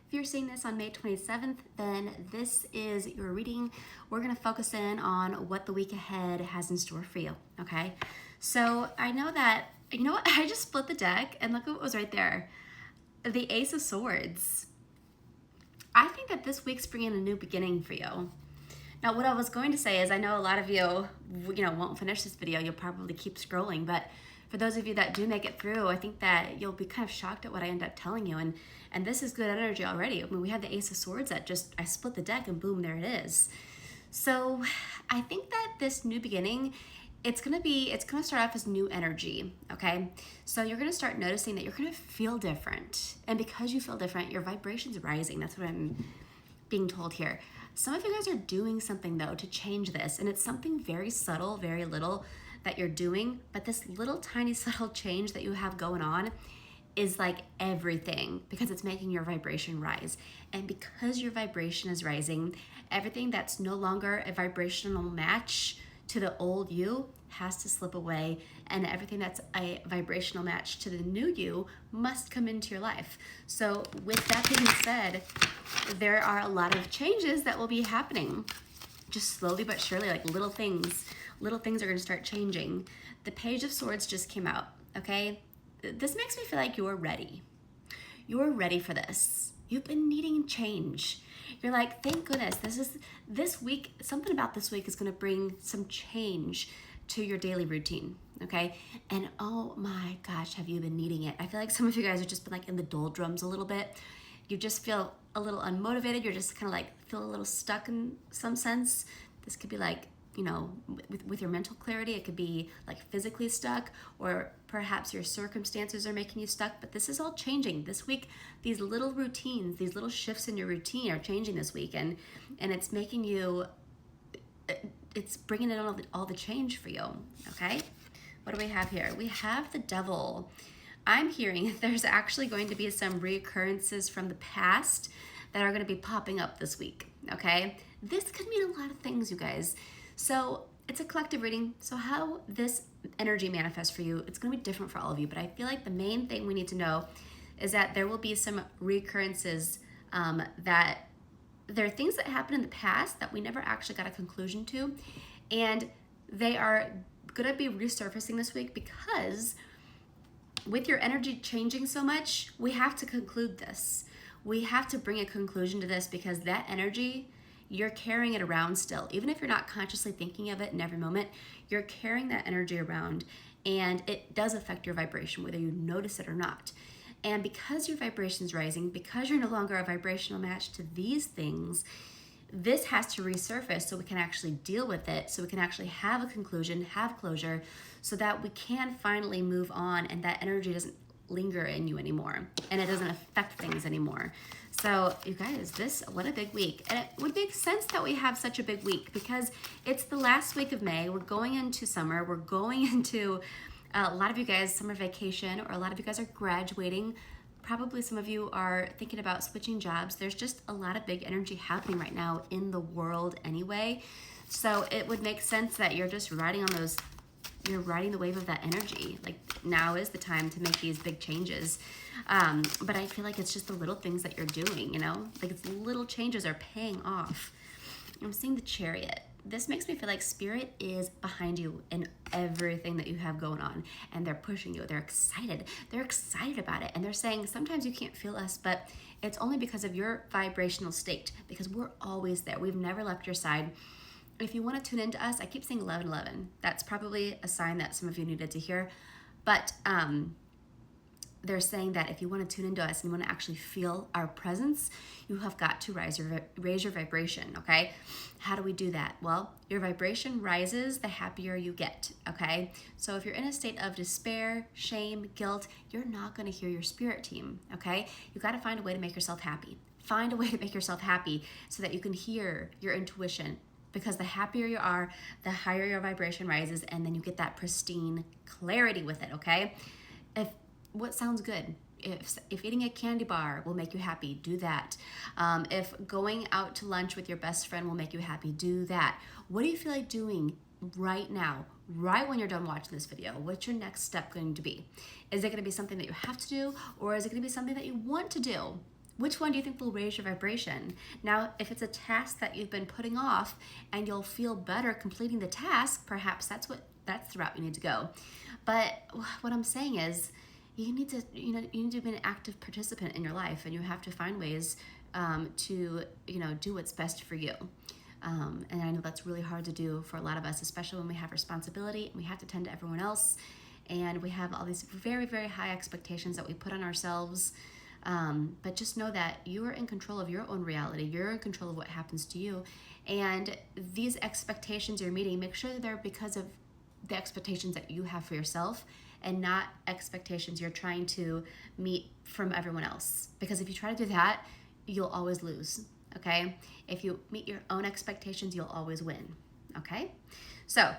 If you're seeing this on May 27th, then this is your reading. We're gonna focus in on what the week ahead has in store for you, okay? So I know that, you know what, I just split the deck and look what was right there. The Ace of Swords. I think that this week's bringing a new beginning for you. Now, what I was going to say is I know a lot of you won't finish this video. You'll probably keep scrolling, but for those of you that do make it through, I think that you'll be kind of shocked at what I end up telling you. And this is good energy already. I mean, we have the Ace of Swords that I split the deck and boom, there it is. So I think that this new beginning, it's gonna start off as new energy, okay? So you're gonna start noticing that you're gonna feel different. And because you feel different, your vibration's rising. That's what I'm being told here. Some of you guys are doing something though to change this, and it's something very subtle, very little that you're doing, but this little tiny subtle change that you have going on is like everything because it's making your vibration rise. And because your vibration is rising, everything that's no longer a vibrational match to the old you has to slip away, and everything that's a vibrational match to the new you must come into your life. So with that being said, there are a lot of changes that will be happening just slowly but surely, like little things are going to start changing. The Page of Swords just came out, okay? This makes me feel like you're ready. You're ready for this. You've been needing change. You're like, thank goodness, this week, something about this week is going to bring some change to your daily routine, okay? And oh my gosh, have you been needing it? I feel like some of you guys have just been like in the doldrums a little bit. You just feel a little unmotivated. You're just kind of like feel a little stuck in some sense. This could be like, with your mental clarity, it could be like physically stuck, or perhaps your circumstances are making you stuck, but this is all changing. This week, these little routines, these little shifts in your routine are changing this week, and it's making you, it's bringing in all the change for you, okay? What do we have here? We have the Devil. I'm hearing there's actually going to be some reoccurrences from the past that are going to be popping up this week, okay? This could mean a lot of things, you guys. So it's a collective reading. So how this energy manifests for you, it's going to be different for all of you. But I feel like the main thing we need to know is that there will be some recurrences, that there are things that happened in the past that we never actually got a conclusion to. And they are going to be resurfacing this week because with your energy changing so much, we have to conclude this. We have to bring a conclusion to this because that energy, you're carrying it around still. Even if you're not consciously thinking of it in every moment, you're carrying that energy around, and it does affect your vibration, whether you notice it or not. And because your vibration is rising, because you're no longer a vibrational match to these things, this has to resurface so we can actually deal with it, so we can actually have a conclusion, have closure, so that we can finally move on and that energy doesn't linger in you anymore and it doesn't affect things anymore. So you guys, what a big week. And it would make sense that we have such a big week because it's the last week of May. We're going into summer. We're going into a lot of you guys summer vacation, or a lot of you guys are graduating. Probably some of you are thinking about switching jobs. There's just a lot of big energy happening right now in the world anyway. So it would make sense that you're just riding the wave of that energy. Like now is the time to make these big changes. But I feel like it's just the little things that you're doing, like it's little changes are paying off. I'm seeing the Chariot. This makes me feel like Spirit is behind you in everything that you have going on, and they're pushing you. They're excited. They're excited about it. And they're saying sometimes you can't feel us, but it's only because of your vibrational state, because we're always there. We've never left your side. If you want to tune into us, I keep saying 1111. That's probably a sign that some of you needed to hear. But they're saying that if you want to tune into us and you want to actually feel our presence, you have got to raise your vibration, okay? How do we do that? Well, your vibration rises the happier you get, okay? So if you're in a state of despair, shame, guilt, you're not going to hear your spirit team, okay? You've got to find a way to make yourself happy. Find a way to make yourself happy so that you can hear your intuition. Because the happier you are, the higher your vibration rises, and then you get that pristine clarity with it, okay? What sounds good? If eating a candy bar will make you happy, do that. If going out to lunch with your best friend will make you happy, do that. What do you feel like doing right now, right when you're done watching this video? What's your next step going to be? Is it going to be something that you have to do, or is it going to be something that you want to do? Which one do you think will raise your vibration? Now, if it's a task that you've been putting off and you'll feel better completing the task, perhaps that's the route you need to go. But what I'm saying is, you need to be an active participant in your life, and you have to find ways to do what's best for you. And I know that's really hard to do for a lot of us, especially when we have responsibility and we have to tend to everyone else, and we have all these very, very high expectations that we put on ourselves. But just know that you are in control of your own reality. You're in control of what happens to you. And these expectations you're meeting, make sure that they're because of the expectations that you have for yourself, and not expectations you're trying to meet from everyone else. Because if you try to do that, you'll always lose, okay? If you meet your own expectations, you'll always win, okay? So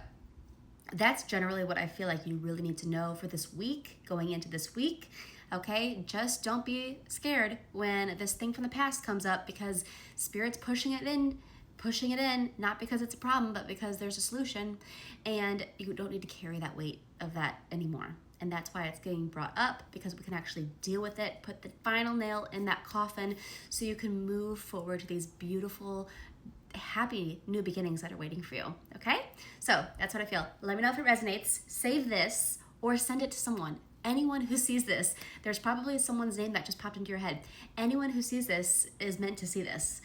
that's generally what I feel like you really need to know for this week, going into this week. Okay, just don't be scared when this thing from the past comes up, because Spirit's pushing it in, not because it's a problem, but because there's a solution, and you don't need to carry that weight of that anymore. And that's why it's getting brought up, because we can actually deal with it, put the final nail in that coffin, so you can move forward to these beautiful, happy new beginnings that are waiting for you. Okay, so that's what I feel. Let me know if it resonates. Save this or send it to someone. Anyone who sees this, there's probably someone's name that just popped into your head. Anyone who sees this is meant to see this.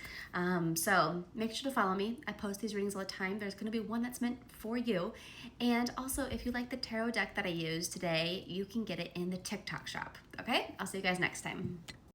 So make sure to follow me. I post these readings all the time. There's going to be one that's meant for you. And also, if you like the tarot deck that I used today, you can get it in the TikTok shop. Okay? I'll see you guys next time.